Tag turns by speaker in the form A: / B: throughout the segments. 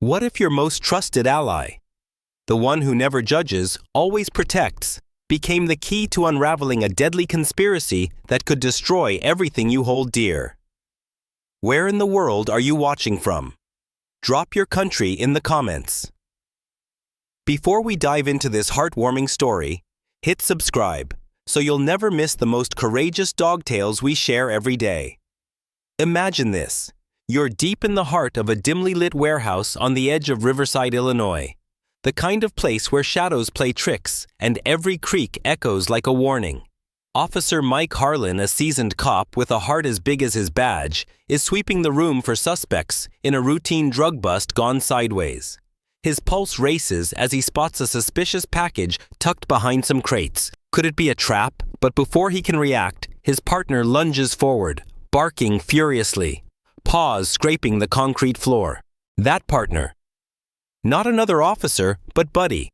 A: What if your most trusted ally, the one who never judges, always protects, became the key to unraveling a deadly conspiracy that could destroy everything you hold dear? Where in the world are you watching from? Drop your country in the comments. Before we dive into this heartwarming story, hit subscribe so you'll never miss the most courageous dog tales we share every day. Imagine this. You're deep in the heart of a dimly lit warehouse on the edge of Riverside, Illinois. The kind of place where shadows play tricks and every creak echoes like a warning. Officer Mike Harlan, a seasoned cop with a heart as big as his badge, is sweeping the room for suspects in a routine drug bust gone sideways. His pulse races as he spots a suspicious package tucked behind some crates. Could it be a trap? But before he can react, his partner lunges forward, barking furiously, paws scraping the concrete floor. That partner. Not another officer, but Buddy.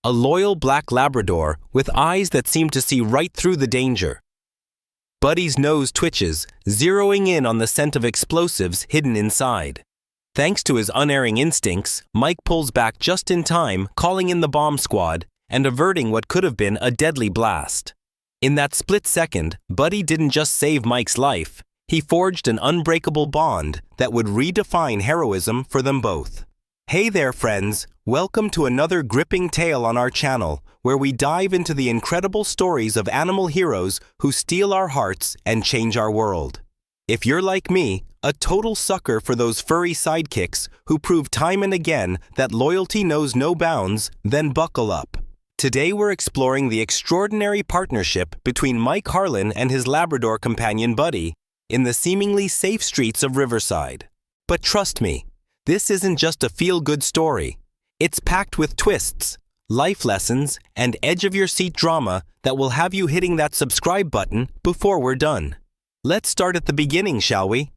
A: A loyal black Labrador with eyes that seem to see right through the danger. Buddy's nose twitches, zeroing in on the scent of explosives hidden inside. Thanks to his unerring instincts, Mike pulls back just in time, calling in the bomb squad and averting what could have been a deadly blast. In that split second, Buddy didn't just save Mike's life. He forged an unbreakable bond that would redefine heroism for them both. Hey there, friends. Welcome to another gripping tale on our channel, where we dive into the incredible stories of animal heroes who steal our hearts and change our world. If you're like me, a total sucker for those furry sidekicks who prove time and again that loyalty knows no bounds, then buckle up. Today we're exploring the extraordinary partnership between Mike Harlan and his Labrador companion Buddy in the seemingly safe streets of Riverside. But trust me, this isn't just a feel-good story. It's packed with twists, life lessons, and edge-of-your-seat drama that will have you hitting that subscribe button before we're done. Let's start at the beginning, shall we?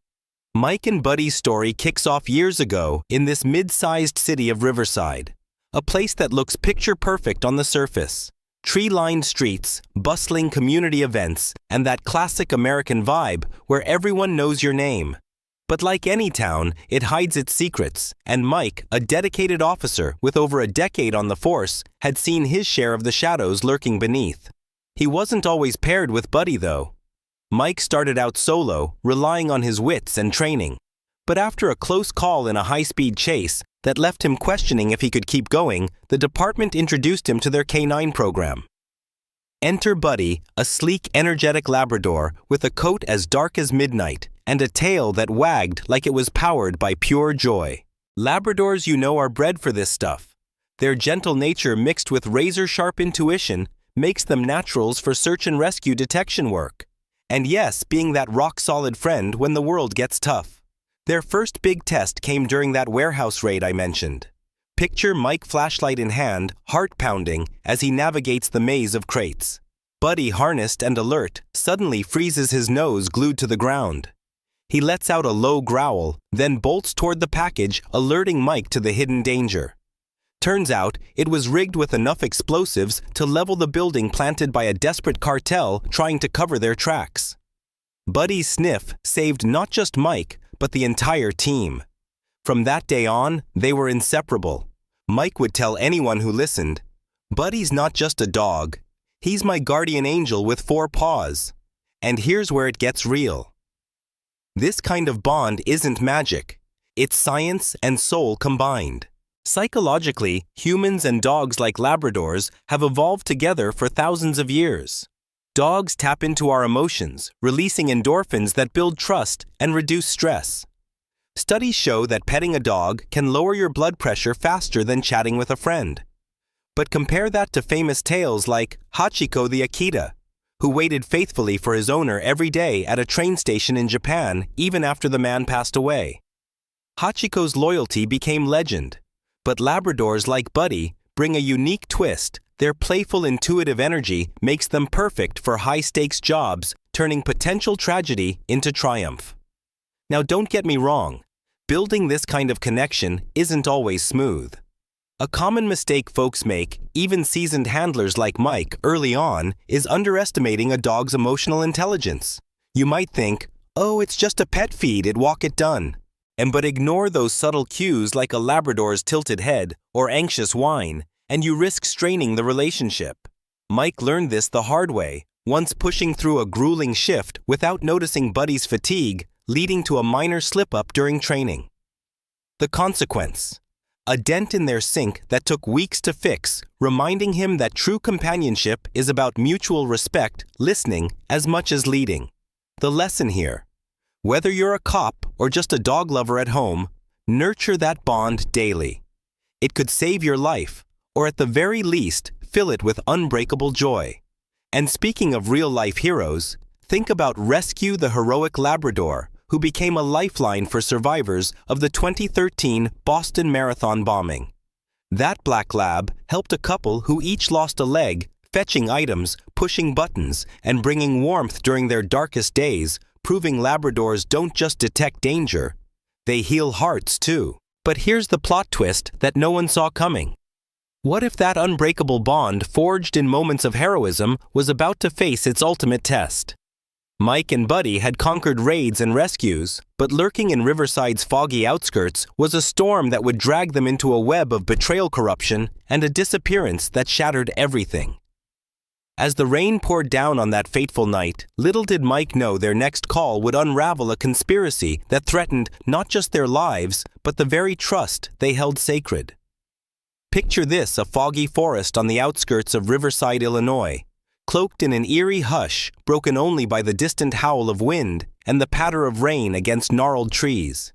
A: Mike and Buddy's story kicks off years ago in this mid-sized city of Riverside, a place that looks picture-perfect on the surface. Tree-lined streets, bustling community events, and that classic American vibe where everyone knows your name. But like any town, it hides its secrets, and Mike, a dedicated officer with over a decade on the force, had seen his share of the shadows lurking beneath. He wasn't always paired with Buddy, though. Mike started out solo, relying on his wits and training. But after a close call in a high-speed chase that left him questioning if he could keep going, the department introduced him to their K9 program. Enter Buddy, a sleek, energetic Labrador with a coat as dark as midnight and a tail that wagged like it was powered by pure joy. Labradors, you know, are bred for this stuff. Their gentle nature mixed with razor-sharp intuition makes them naturals for search and rescue detection work. And yes, being that rock-solid friend when the world gets tough. Their first big test came during that warehouse raid I mentioned. Picture Mike, flashlight in hand, heart pounding as he navigates the maze of crates. Buddy, harnessed and alert, suddenly freezes his nose glued to the ground. He lets out a low growl, then bolts toward the package, alerting Mike to the hidden danger. Turns out, it was rigged with enough explosives to level the building planted by a desperate cartel trying to cover their tracks. Buddy's sniff saved not just Mike, but the entire team. From that day on, they were inseparable. Mike would tell anyone who listened, "Buddy's not just a dog. He's my guardian angel with 4 paws." And here's where it gets real. This kind of bond isn't magic. It's science and soul combined. Psychologically, humans and dogs like Labradors have evolved together for thousands of years. Dogs tap into our emotions, releasing endorphins that build trust and reduce stress. Studies show that petting a dog can lower your blood pressure faster than chatting with a friend. But compare that to famous tales like Hachiko the Akita, who waited faithfully for his owner every day at a train station in Japan even after the man passed away. Hachiko's loyalty became legend. But Labradors like Buddy bring a unique twist. Their playful, intuitive energy makes them perfect for high-stakes jobs, turning potential tragedy into triumph. Now, don't get me wrong. Building this kind of connection isn't always smooth. A common mistake folks make, even seasoned handlers like Mike, early on, is underestimating a dog's emotional intelligence. You might think, "Oh, it's just a pet feed, it walk it done." But ignore those subtle cues like a Labrador's tilted head or anxious whine, and you risk straining the relationship. Mike learned this the hard way, once pushing through a grueling shift without noticing Buddy's fatigue, leading to a minor slip-up during training. The consequence: a dent in their sink that took weeks to fix, reminding him that true companionship is about mutual respect, listening, as much as leading. The lesson here: whether you're a cop or just a dog lover at home, nurture that bond daily. It could save your life, or at the very least, fill it with unbreakable joy. And speaking of real-life heroes, think about Rescue the Heroic Labrador, who became a lifeline for survivors of the 2013 Boston Marathon bombing. That black lab helped a couple who each lost a leg, fetching items, pushing buttons, and bringing warmth during their darkest days, proving Labradors don't just detect danger, they heal hearts too. But here's the plot twist that no one saw coming. What if that unbreakable bond forged in moments of heroism was about to face its ultimate test? Mike and Buddy had conquered raids and rescues, but lurking in Riverside's foggy outskirts was a storm that would drag them into a web of betrayal, corruption, and a disappearance that shattered everything. As the rain poured down on that fateful night, little did Mike know their next call would unravel a conspiracy that threatened not just their lives, but the very trust they held sacred. Picture this: a foggy forest on the outskirts of Riverside, Illinois, cloaked in an eerie hush, broken only by the distant howl of wind and the patter of rain against gnarled trees.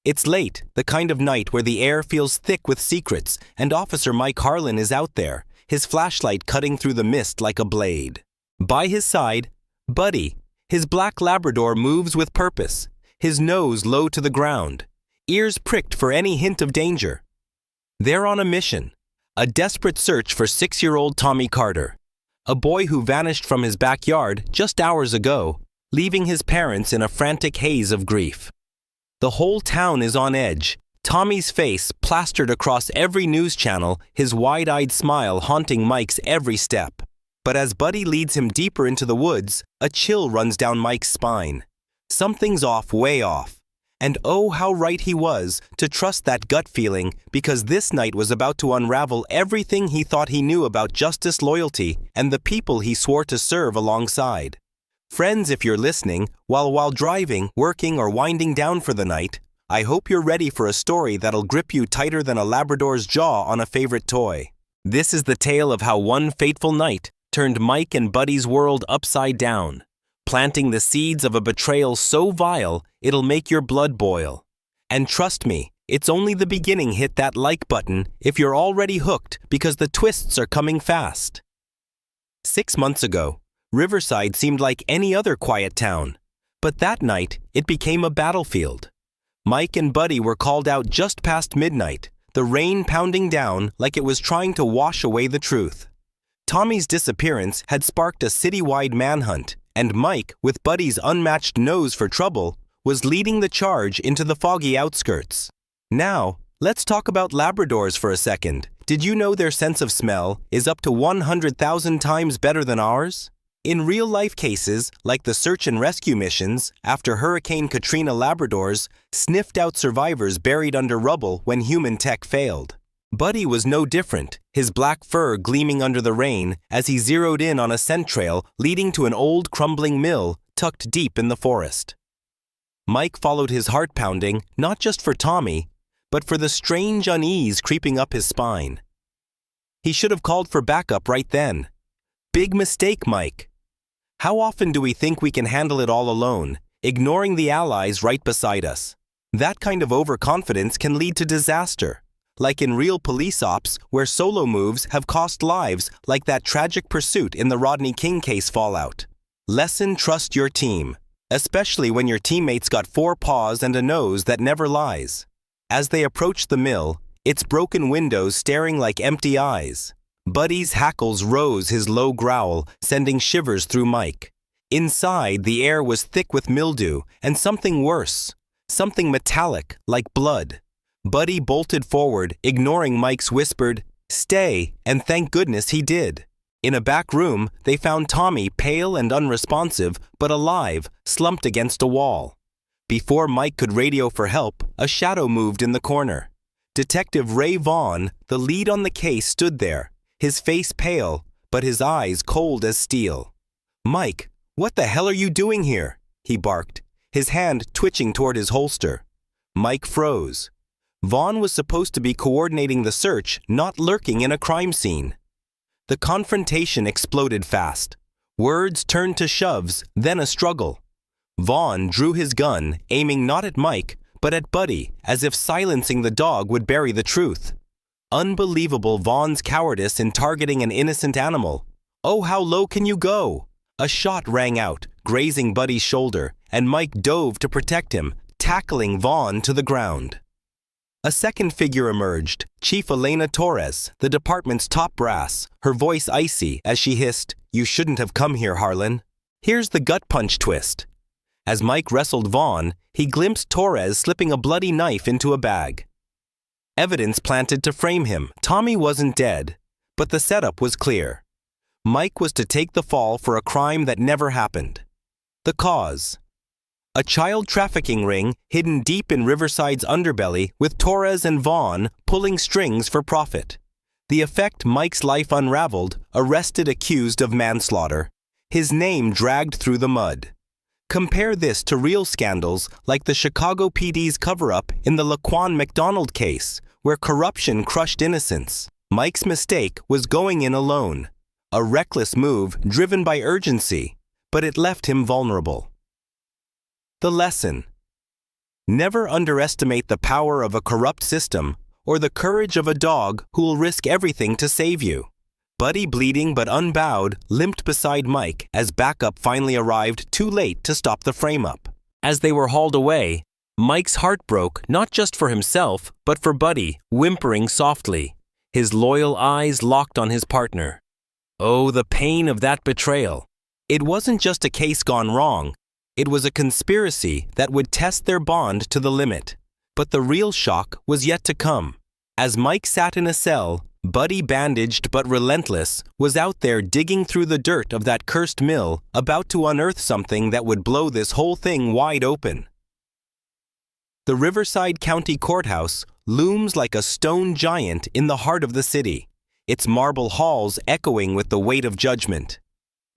A: It's late, the kind of night where the air feels thick with secrets, and Officer Mike Harlan is out there, his flashlight cutting through the mist like a blade. By his side, Buddy, his black Labrador, moves with purpose, his nose low to the ground, ears pricked for any hint of danger. They're on a mission, a desperate search for 6-year-old Tommy Carter, a boy who vanished from his backyard just hours ago, leaving his parents in a frantic haze of grief. The whole town is on edge, Tommy's face plastered across every news channel, his wide-eyed smile haunting Mike's every step. But as Buddy leads him deeper into the woods, a chill runs down Mike's spine. Something's off, way off. And oh, how right he was to trust that gut feeling, because this night was about to unravel everything he thought he knew about justice, loyalty, and the people he swore to serve alongside. Friends, if you're listening, while driving, working, or winding down for the night, I hope you're ready for a story that'll grip you tighter than a Labrador's jaw on a favorite toy. This is the tale of how one fateful night turned Mike and Buddy's world upside down, planting the seeds of a betrayal so vile it'll make your blood boil. And trust me, it's only the beginning. Hit that like button if you're already hooked, because the twists are coming fast. 6 months ago, Riverside seemed like any other quiet town, but that night it became a battlefield. Mike and Buddy were called out just past midnight, the rain pounding down like it was trying to wash away the truth. Tommy's disappearance had sparked a citywide manhunt, and Mike, with Buddy's unmatched nose for trouble, was leading the charge into the foggy outskirts. Now, let's talk about Labradors for a second. Did you know their sense of smell is up to 100,000 times better than ours? In real-life cases, like the search and rescue missions, after Hurricane Katrina, Labradors sniffed out survivors buried under rubble when human tech failed. Buddy was no different, his black fur gleaming under the rain as he zeroed in on a scent trail leading to an old crumbling mill tucked deep in the forest. Mike followed his heart pounding, not just for Tommy, but for the strange unease creeping up his spine. He should have called for backup right then. Big mistake, Mike. How often do we think we can handle it all alone, ignoring the allies right beside us? That kind of overconfidence can lead to disaster, like in real police ops where solo moves have cost lives, like that tragic pursuit in the Rodney King case fallout. Lesson: trust your team, especially when your teammates got 4 paws and a nose that never lies. As they approached the mill, its broken windows staring like empty eyes, Buddy's hackles rose, his low growl sending shivers through Mike. Inside, the air was thick with mildew and something worse, something metallic like blood. Buddy bolted forward, ignoring Mike's whispered, "Stay," and thank goodness he did. In a back room, they found Tommy, pale and unresponsive, but alive, slumped against a wall. Before Mike could radio for help, a shadow moved in the corner. Detective Ray Vaughn, the lead on the case, stood there, his face pale, but his eyes cold as steel. "Mike, what the hell are you doing here?" he barked, his hand twitching toward his holster. Mike froze. Vaughn was supposed to be coordinating the search, not lurking in a crime scene. The confrontation exploded fast. Words turned to shoves, then a struggle. Vaughn drew his gun, aiming not at Mike, but at Buddy, as if silencing the dog would bury the truth. Unbelievable Vaughn's cowardice in targeting an innocent animal. "Oh, how low can you go?" A shot rang out, grazing Buddy's shoulder, and Mike dove to protect him, tackling Vaughn to the ground. A second figure emerged, Chief Elena Torres, the department's top brass, her voice icy as she hissed, "You shouldn't have come here, Harlan." Here's the gut punch twist. As Mike wrestled Vaughn, he glimpsed Torres slipping a bloody knife into a bag. Evidence planted to frame him. Tommy wasn't dead, but the setup was clear. Mike was to take the fall for a crime that never happened. The cause: a child trafficking ring hidden deep in Riverside's underbelly with Torres and Vaughn pulling strings for profit. The effect: Mike's life unraveled, arrested accused of manslaughter. His name dragged through the mud. Compare this to real scandals like the Chicago PD's cover-up in the Laquan McDonald case, where corruption crushed innocence. Mike's mistake was going in alone. A reckless move driven by urgency, but it left him vulnerable. The lesson: never underestimate the power of a corrupt system or the courage of a dog who will risk everything to save you. Buddy, bleeding but unbowed, limped beside Mike as backup finally arrived too late to stop the frame-up. As they were hauled away, Mike's heart broke not just for himself, but for Buddy, whimpering softly, his loyal eyes locked on his partner. Oh, the pain of that betrayal. It wasn't just a case gone wrong. It was a conspiracy that would test their bond to the limit. But the real shock was yet to come. As Mike sat in a cell, Buddy, bandaged but relentless, was out there digging through the dirt of that cursed mill, about to unearth something that would blow this whole thing wide open. The Riverside County Courthouse looms like a stone giant in the heart of the city, its marble halls echoing with the weight of judgment.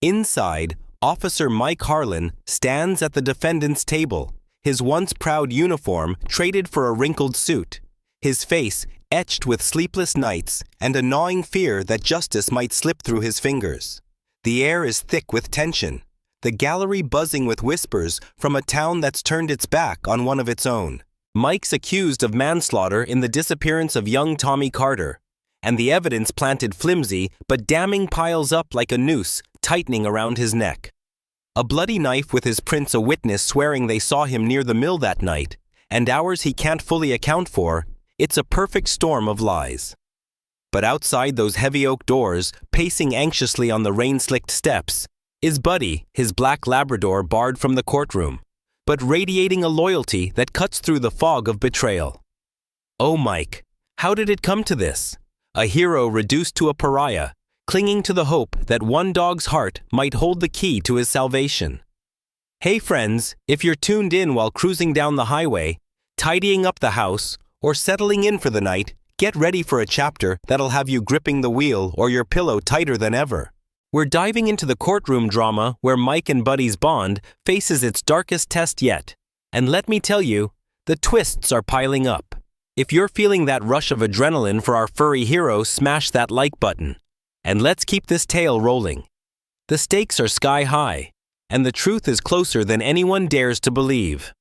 A: Inside, Officer Mike Harlan stands at the defendant's table, his once proud uniform traded for a wrinkled suit, his face etched with sleepless nights and a gnawing fear that justice might slip through his fingers. The air is thick with tension, the gallery buzzing with whispers from a town that's turned its back on one of its own. Mike's accused of manslaughter in the disappearance of young Tommy Carter, and the evidence planted flimsy but damning piles up like a noose, tightening around his neck. A bloody knife with his prints, a witness swearing they saw him near the mill that night, and hours he can't fully account for. It's a perfect storm of lies. But outside those heavy oak doors, pacing anxiously on the rain-slicked steps, is Buddy, his black Labrador barred from the courtroom, but radiating a loyalty that cuts through the fog of betrayal. Oh, Mike, how did it come to this? A hero reduced to a pariah, clinging to the hope that one dog's heart might hold the key to his salvation. Hey friends, if you're tuned in while cruising down the highway, tidying up the house, or settling in for the night, get ready for a chapter that'll have you gripping the wheel or your pillow tighter than ever. We're diving into the courtroom drama where Mike and Buddy's bond faces its darkest test yet. And let me tell you, the twists are piling up. If you're feeling that rush of adrenaline for our furry hero, smash that like button. And let's keep this tale rolling. The stakes are sky high, and the truth is closer than anyone dares to believe.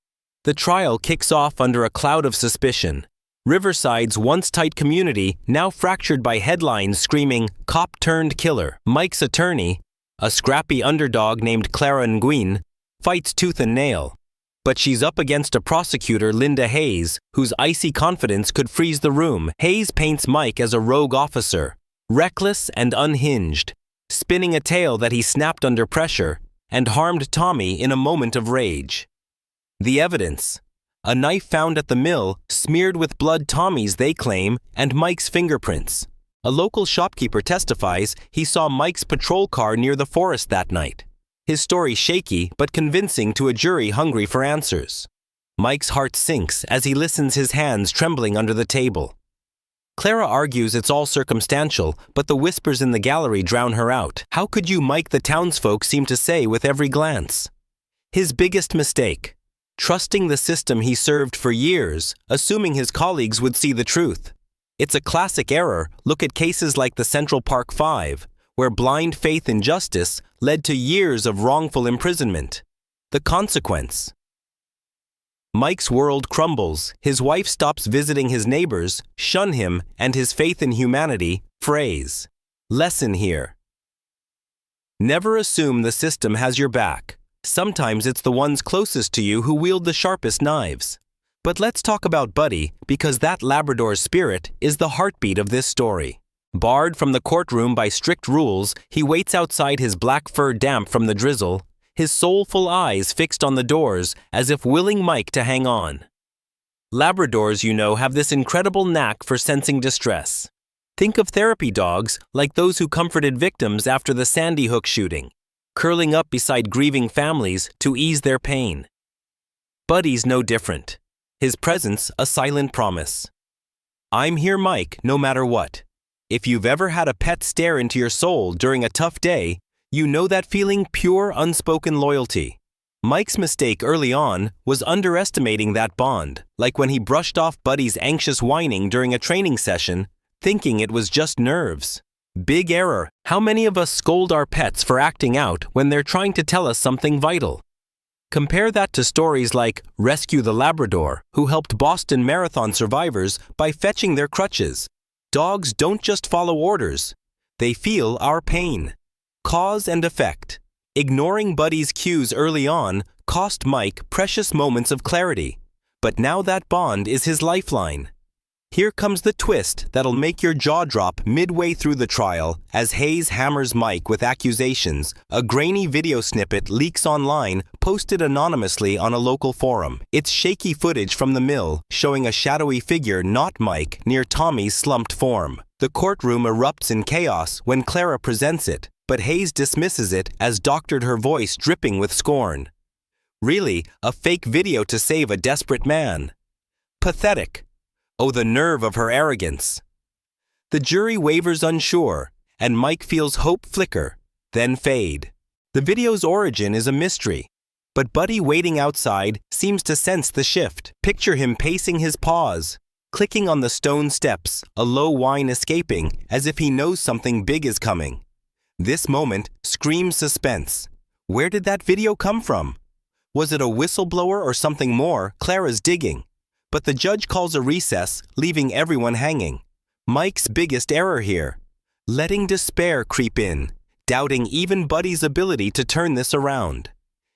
A: The trial kicks off under a cloud of suspicion. Riverside's once tight community now fractured by headlines screaming, "Cop turned killer." Mike's attorney, a scrappy underdog named Clara Nguyen, fights tooth and nail. But she's up against a prosecutor, Linda Hayes, whose icy confidence could freeze the room. Hayes paints Mike as a rogue officer, reckless and unhinged, spinning a tale that he snapped under pressure and harmed Tommy in a moment of rage. The evidence: a knife found at the mill, smeared with blood, Tommy's they claim, and Mike's fingerprints. A local shopkeeper testifies he saw Mike's patrol car near the forest that night. His story shaky but convincing to a jury hungry for answers. Mike's heart sinks as he listens, his hands trembling under the table. Clara argues it's all circumstantial, but the whispers in the gallery drown her out. How could you, Mike, the townsfolk seem to say with every glance. His biggest mistake. Trusting the system he served for years, assuming his colleagues would see the truth. It's a classic error. Look at cases like the Central Park 5, where blind faith in justice led to years of wrongful imprisonment. The consequence. Mike's world crumbles, his wife stops visiting his neighbors, shun him, and his faith in humanity frays. Lesson here. Never assume the system has your back. Sometimes it's the ones closest to you who wield the sharpest knives. But let's talk about Buddy, because that Labrador's spirit is the heartbeat of this story. Barred from the courtroom by strict rules, he waits outside, his black fur damp from the drizzle, his soulful eyes fixed on the doors as if willing Mike to hang on. Labradors, you know, have this incredible knack for sensing distress. Think of therapy dogs like those who comforted victims after the Sandy Hook shooting, curling up beside grieving families to ease their pain. Buddy's no different. His presence a silent promise. I'm here, Mike, no matter what. If you've ever had a pet stare into your soul during a tough day, you know that feeling, pure, unspoken loyalty. Mike's mistake early on was underestimating that bond, like when he brushed off Buddy's anxious whining during a training session, thinking it was just nerves. Big error. How many of us scold our pets for acting out when they're trying to tell us something vital? Compare that to stories like Rescue the Labrador, who helped Boston Marathon survivors by fetching their crutches. Dogs don't just follow orders. They feel our pain. Cause and effect. Ignoring Buddy's cues early on cost Mike precious moments of clarity. But now that bond is his lifeline. Here comes the twist that'll make your jaw drop midway through the trial as Hayes hammers Mike with accusations. A grainy video snippet leaks online, posted anonymously on a local forum. It's shaky footage from the mill, showing a shadowy figure, not Mike, near Tommy's slumped form. The courtroom erupts in chaos when Clara presents it, but Hayes dismisses it as doctored, her voice dripping with scorn. Really, a fake video to save a desperate man. Pathetic. Oh, the nerve of her arrogance. The jury wavers unsure, and Mike feels hope flicker, then fade. The video's origin is a mystery, but Buddy waiting outside seems to sense the shift. Picture him pacing his paws, clicking on the stone steps, a low whine escaping as if he knows something big is coming. This moment screams suspense. Where did that video come from? Was it a whistleblower or something more? Clara's digging. But the judge calls a recess, leaving everyone hanging. Mike's biggest error here. Letting despair creep in, doubting even Buddy's ability to turn this around.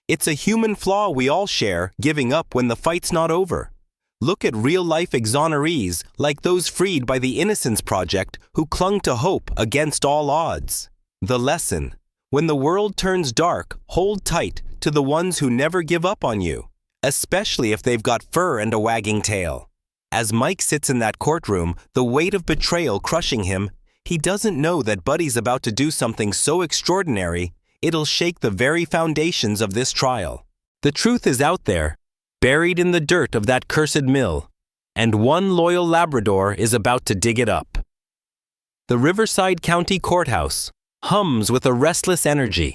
A: It's a human flaw we all share, giving up when the fight's not over. Look at real-life exonerees like those freed by the Innocence Project who clung to hope against all odds. The lesson: when the world turns dark, hold tight to the ones who never give up on you, especially if they've got fur and a wagging tail. As Mike sits in that courtroom, the weight of betrayal crushing him, he doesn't know that Buddy's about to do something so extraordinary, it'll shake the very foundations of this trial. The truth is out there, buried in the dirt of that cursed mill, and one loyal Labrador is about to dig it up. The Riverside County Courthouse hums with a restless energy,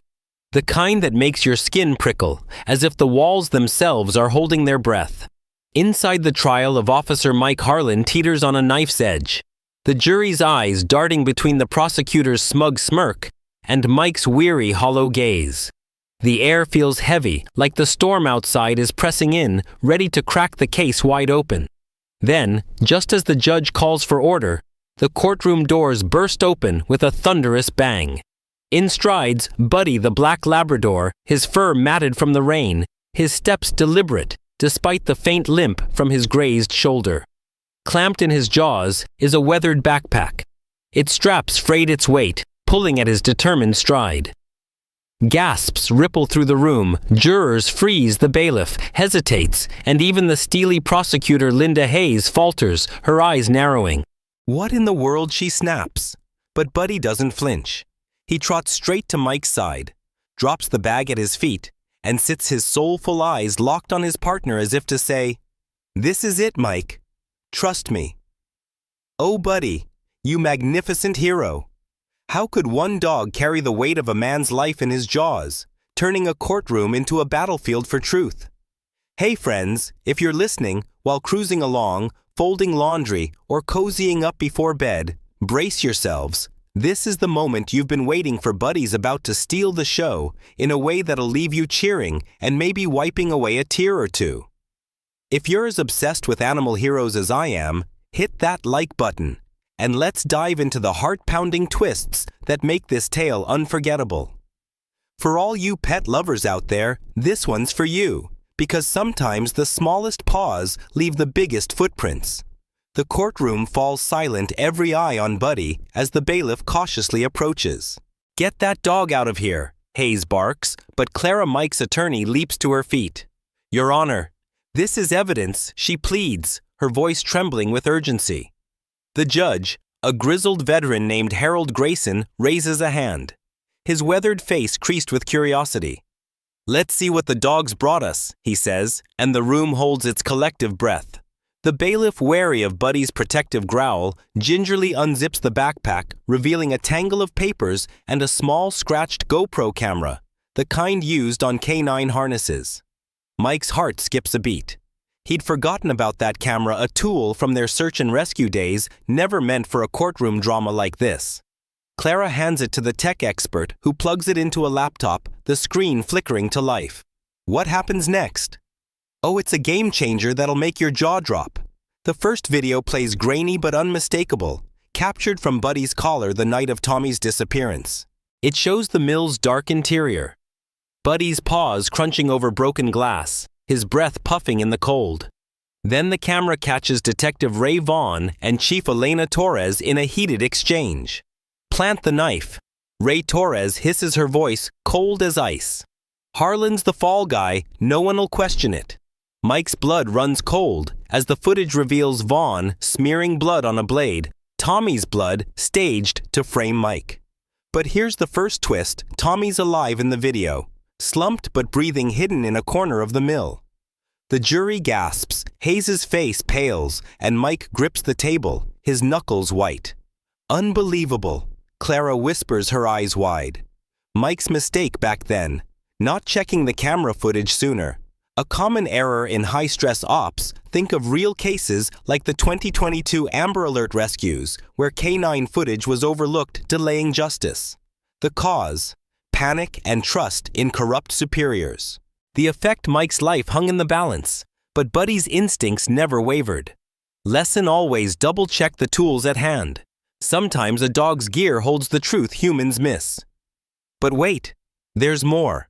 A: the kind that makes your skin prickle, as if the walls themselves are holding their breath. Inside, the trial of Officer Mike Harlan teeters on a knife's edge, the jury's eyes darting between the prosecutor's smug smirk and Mike's weary, hollow gaze. The air feels heavy, like the storm outside is pressing in, ready to crack the case wide open. Then, just as the judge calls for order, the courtroom doors burst open with a thunderous bang. In strides Buddy the black Labrador, his fur matted from the rain, his steps deliberate, despite the faint limp from his grazed shoulder. Clamped in his jaws is a weathered backpack. Its straps frayed its weight, pulling at his determined stride. Gasps ripple through the room, jurors freeze, the bailiff hesitates, and even the steely prosecutor Linda Hayes falters, her eyes narrowing. What in the world, she snaps. But Buddy doesn't flinch. He trots straight to Mike's side, drops the bag at his feet, and sits his soulful eyes locked on his partner as if to say, "This is it, Mike. Trust me." Oh, Buddy, you magnificent hero. How could one dog carry the weight of a man's life in his jaws, turning a courtroom into a battlefield for truth? Hey friends, if you're listening while cruising along, folding laundry, or cozying up before bed, brace yourselves. This is the moment you've been waiting for. Buddy's about to steal the show in a way that'll leave you cheering and maybe wiping away a tear or two. If you're as obsessed with animal heroes as I am, hit that like button, and let's dive into the heart-pounding twists that make this tale unforgettable. For all you pet lovers out there, this one's for you, because sometimes the smallest paws leave the biggest footprints. The courtroom falls silent, every eye on Buddy as the bailiff cautiously approaches. "Get that dog out of here," Hayes barks, but Clara, Mike's attorney, leaps to her feet. "Your Honor, this is evidence," she pleads, her voice trembling with urgency. The judge, a grizzled veteran named Harold Grayson, raises a hand, his weathered face creased with curiosity. "Let's see what the dogs brought us," he says, and the room holds its collective breath. The bailiff, wary of Buddy's protective growl, gingerly unzips the backpack, revealing a tangle of papers and a small scratched GoPro camera, the kind used on canine harnesses. Mike's heart skips a beat. He'd forgotten about that camera, a tool from their search and rescue days, never meant for a courtroom drama like this. Clara hands it to the tech expert, who plugs it into a laptop, the screen flickering to life. What happens next? Oh, it's a game changer that'll make your jaw drop. The first video plays grainy but unmistakable, captured from Buddy's collar the night of Tommy's disappearance. It shows the mill's dark interior. Buddy's paws crunching over broken glass, his breath puffing in the cold. Then the camera catches Detective Ray Vaughn and Chief Elena Torres in a heated exchange. "Plant the knife." Ray Torres hisses, her voice cold as ice. "Harlan's the fall guy, no one'll question it." Mike's blood runs cold as the footage reveals Vaughn smearing blood on a blade, Tommy's blood staged to frame Mike. But here's the first twist: Tommy's alive in the video, slumped but breathing, hidden in a corner of the mill. The jury gasps, Hayes' face pales, and Mike grips the table, his knuckles white. "Unbelievable," Clara whispers, her eyes wide. Mike's mistake back then, not checking the camera footage sooner. A common error in high-stress ops. Think of real cases like the 2022 Amber Alert rescues, where canine footage was overlooked, delaying justice. The cause: panic and trust in corrupt superiors. The effect: Mike's life hung in the balance, but Buddy's instincts never wavered. Lesson: always double-check the tools at hand. Sometimes a dog's gear holds the truth humans miss. But wait, there's more.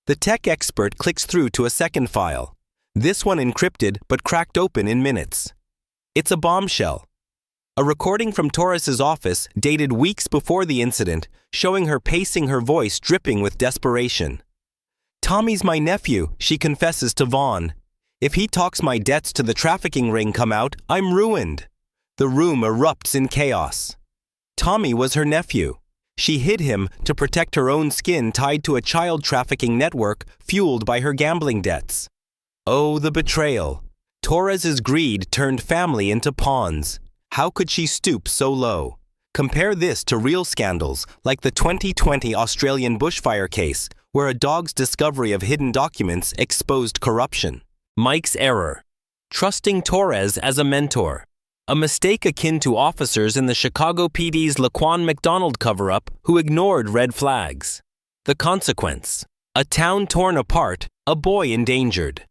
A: The tech expert clicks through to a second file, this one encrypted but cracked open in minutes. It's a bombshell. A recording from Torres's office, dated weeks before the incident, showing her pacing, her voice dripping with desperation. "Tommy's my nephew," she confesses to Vaughn. "If he talks my debts to the trafficking ring come out, I'm ruined." The room erupts in chaos. Tommy was her nephew. She hid him to protect her own skin, tied to a child trafficking network fueled by her gambling debts. Oh, the betrayal. Torres's greed turned family into pawns. How could she stoop so low? Compare this to real scandals like the 2020 Australian bushfire case, where a dog's discovery of hidden documents exposed corruption. Mike's error: trusting Torres as a mentor. A mistake akin to officers in the Chicago PD's Laquan McDonald cover-up who ignored red flags. The consequence: a town torn apart, a boy endangered.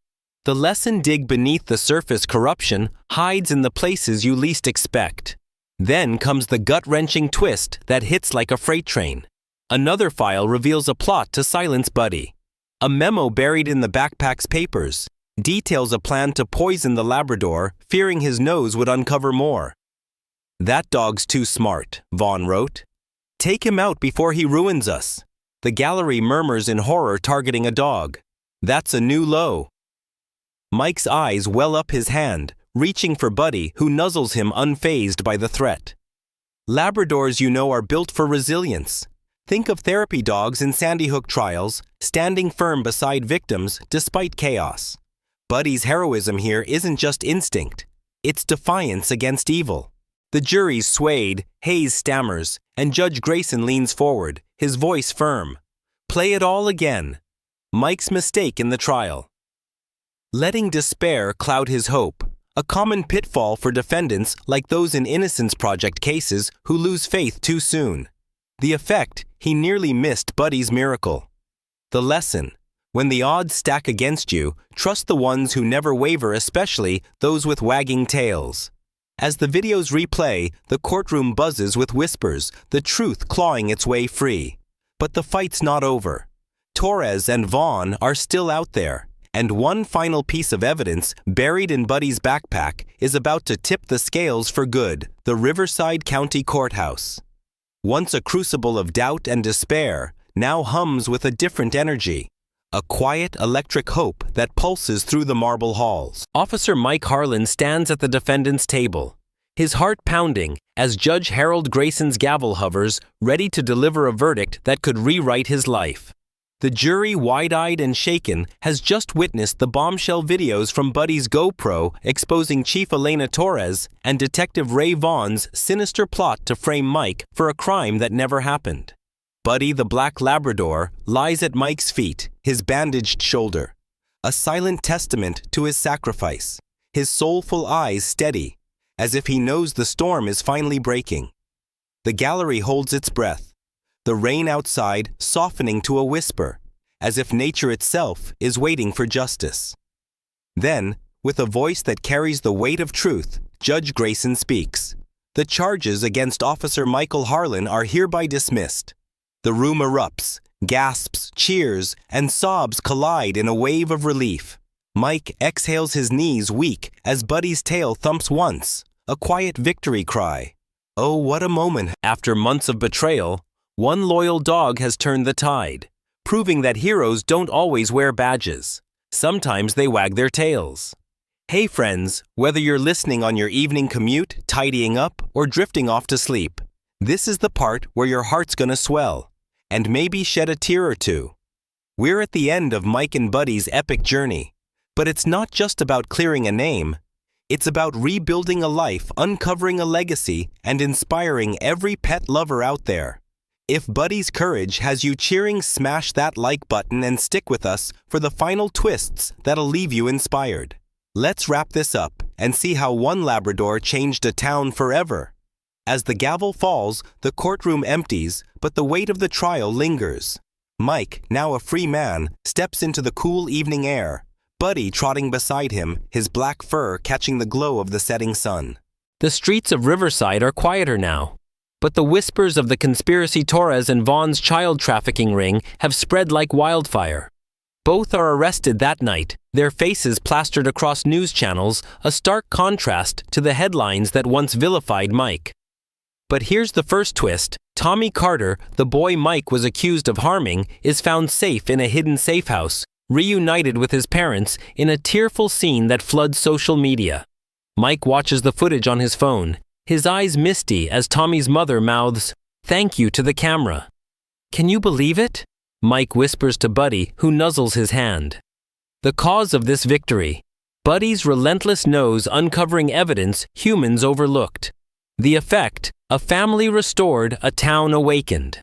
A: The lesson: dig beneath the surface. Corruption hides in the places you least expect. Then comes the gut-wrenching twist that hits like a freight train. Another file reveals a plot to silence Buddy. A memo buried in the backpack's papers details a plan to poison the Labrador, fearing his nose would uncover more. "That dog's too smart," Vaughn wrote. "Take him out before he ruins us." The gallery murmurs in horror, targeting a dog. That's a new low. Mike's eyes well up, his hand reaching for Buddy, who nuzzles him unfazed by the threat. Labradors, are built for resilience. Think of therapy dogs in Sandy Hook trials, standing firm beside victims despite chaos. Buddy's heroism here isn't just instinct, it's defiance against evil. The jury's swayed, Hayes stammers, and Judge Grayson leans forward, his voice firm. Play it all again. Mike's mistake in the trial. Letting despair cloud his hope, a common pitfall for defendants like those in Innocence Project cases who lose faith too soon. The effect, he nearly missed Buddy's miracle. The lesson, when the odds stack against you, trust the ones who never waver, especially those with wagging tails. As the videos replay, the courtroom buzzes with whispers, the truth clawing its way free. But the fight's not over. Torres and Vaughn are still out there, and one final piece of evidence buried in Buddy's backpack is about to tip the scales for good, the Riverside County Courthouse. Once a crucible of doubt and despair, now hums with a different energy. A quiet, electric hope that pulses through the marble halls. Officer Mike Harlan stands at the defendant's table, his heart pounding as Judge Harold Grayson's gavel hovers, ready to deliver a verdict that could rewrite his life. The jury, wide-eyed and shaken, has just witnessed the bombshell videos from Buddy's GoPro exposing Chief Elena Torres and Detective Ray Vaughn's sinister plot to frame Mike for a crime that never happened. Buddy, the black Labrador, lies at Mike's feet, his bandaged shoulder, a silent testament to his sacrifice, his soulful eyes steady, as if he knows the storm is finally breaking. The gallery holds its breath, the rain outside softening to a whisper, as if nature itself is waiting for justice. Then, with a voice that carries the weight of truth, Judge Grayson speaks. The charges against Officer Michael Harlan are hereby dismissed. The room erupts, gasps, cheers, and sobs collide in a wave of relief. Mike exhales, his knees weak as Buddy's tail thumps once, a quiet victory cry. Oh, what a moment! After months of betrayal, one loyal dog has turned the tide, proving that heroes don't always wear badges. Sometimes they wag their tails. Hey friends, whether you're listening on your evening commute, tidying up, or drifting off to sleep, this is the part where your heart's gonna swell, and maybe shed a tear or two. We're at the end of Mike and Buddy's epic journey, but it's not just about clearing a name. It's about rebuilding a life, uncovering a legacy, and inspiring every pet lover out there. If Buddy's courage has you cheering, smash that like button and stick with us for the final twists that'll leave you inspired. Let's wrap this up and see how one Labrador changed a town forever. As the gavel falls, the courtroom empties, but the weight of the trial lingers. Mike, now a free man, steps into the cool evening air, Buddy trotting beside him, his black fur catching the glow of the setting sun. The streets of Riverside are quieter now, but the whispers of the conspiracy Torres and Vaughn's child trafficking ring have spread like wildfire. Both are arrested that night, their faces plastered across news channels, a stark contrast to the headlines that once vilified Mike. But here's the first twist. Tommy Carter, the boy Mike was accused of harming, is found safe in a hidden safe house, reunited with his parents in a tearful scene that floods social media. Mike watches the footage on his phone, his eyes misty as Tommy's mother mouths, "Thank you" to the camera. "Can you believe it?" Mike whispers to Buddy, who nuzzles his hand. The cause of this victory: Buddy's relentless nose uncovering evidence humans overlooked. The effect: a family restored, a town awakened.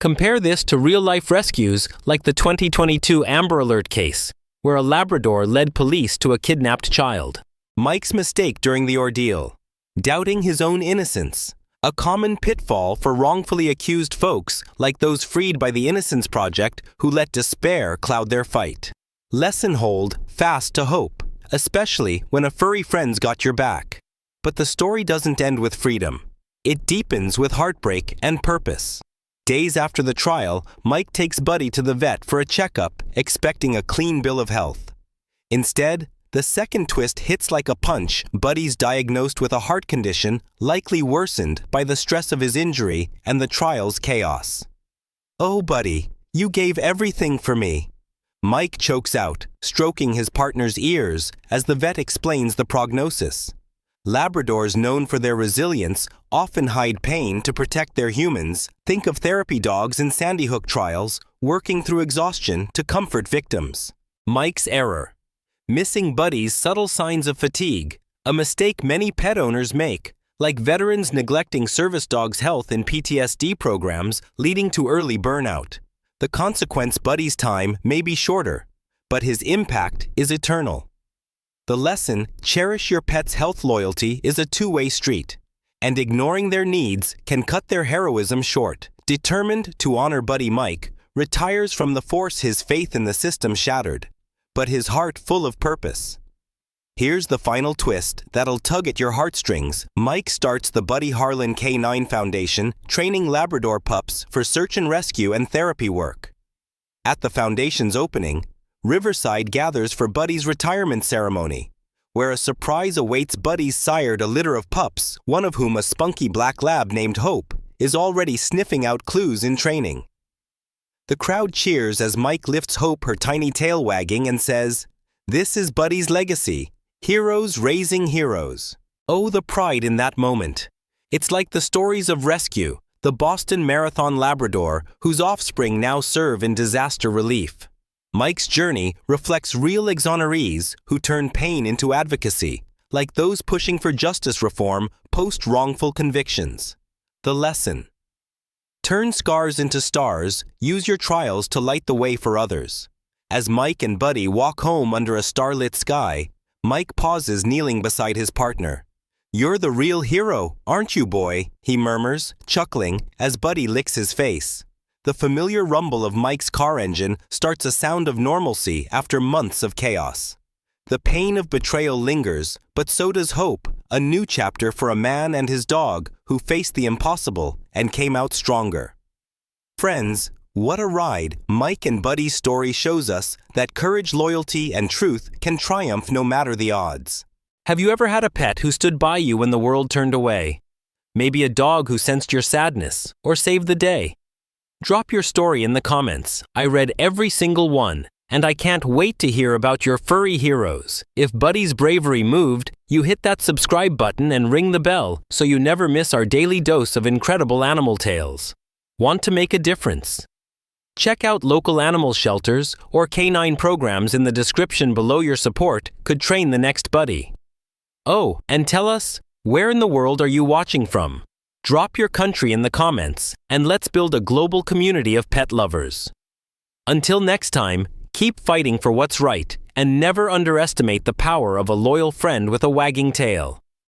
A: Compare this to real-life rescues like the 2022 Amber Alert case, where a Labrador led police to a kidnapped child. Mike's mistake during the ordeal: doubting his own innocence, a common pitfall for wrongfully accused folks like those freed by the Innocence Project who let despair cloud their fight. Lesson: hold fast to hope, especially when a furry friend's got your back. But the story doesn't end with freedom. It deepens with heartbreak and purpose. Days after the trial, Mike takes Buddy to the vet for a checkup, expecting a clean bill of health. Instead, the second twist hits like a punch. Buddy's diagnosed with a heart condition, likely worsened by the stress of his injury and the trial's chaos. "Oh, Buddy, you gave everything for me." Mike chokes out, stroking his partner's ears as the vet explains the prognosis. Labradors, known for their resilience, often hide pain to protect their humans. Think of therapy dogs in Sandy Hook trials, working through exhaustion to comfort victims. Mike's error. Missing Buddy's subtle signs of fatigue, a mistake many pet owners make, like veterans neglecting service dogs' health in PTSD programs, leading to early burnout. The consequence: Buddy's time may be shorter, but his impact is eternal. The lesson: cherish your pet's health. Loyalty is a two-way street, and ignoring their needs can cut their heroism short. Determined to honor Buddy, Mike retires from the force, his faith in the system shattered, but his heart full of purpose. Here's the final twist that'll tug at your heartstrings. Mike starts the Buddy Harlan K9 Foundation, training Labrador pups for search and rescue and therapy work. At the foundation's opening, Riverside gathers for Buddy's retirement ceremony, where a surprise awaits. Buddy's sired a litter of pups, one of whom, a spunky black lab named Hope, is already sniffing out clues in training. The crowd cheers as Mike lifts Hope, her tiny tail wagging, and says, "This is Buddy's legacy. Heroes raising heroes." Oh, the pride in that moment. It's like the stories of rescue, the Boston Marathon Labrador, whose offspring now serve in disaster relief. Mike's journey reflects real exonerees who turn pain into advocacy, like those pushing for justice reform post-wrongful convictions. The lesson: turn scars into stars, use your trials to light the way for others. As Mike and Buddy walk home under a starlit sky, Mike pauses, kneeling beside his partner. "You're the real hero, aren't you, boy?" he murmurs, chuckling as Buddy licks his face. The familiar rumble of Mike's car engine starts a sound of normalcy after months of chaos. The pain of betrayal lingers, but so does hope, a new chapter for a man and his dog who faced the impossible and came out stronger. Friends, what a ride! Mike and Buddy's story shows us that courage, loyalty, and truth can triumph no matter the odds. Have you ever had a pet who stood by you when the world turned away? Maybe a dog who sensed your sadness or saved the day? Drop your story in the comments. I read every single one, and I can't wait to hear about your furry heroes. If Buddy's bravery moved, you hit that subscribe button and ring the bell so you never miss our daily dose of incredible animal tales. Want to make a difference? Check out local animal shelters or canine programs in the description below. Your support could train the next Buddy. Oh, and tell us, where in the world are you watching from? Drop your country in the comments, and let's build a global community of pet lovers. Until next time, keep fighting for what's right, and never underestimate the power of a loyal friend with a wagging tail.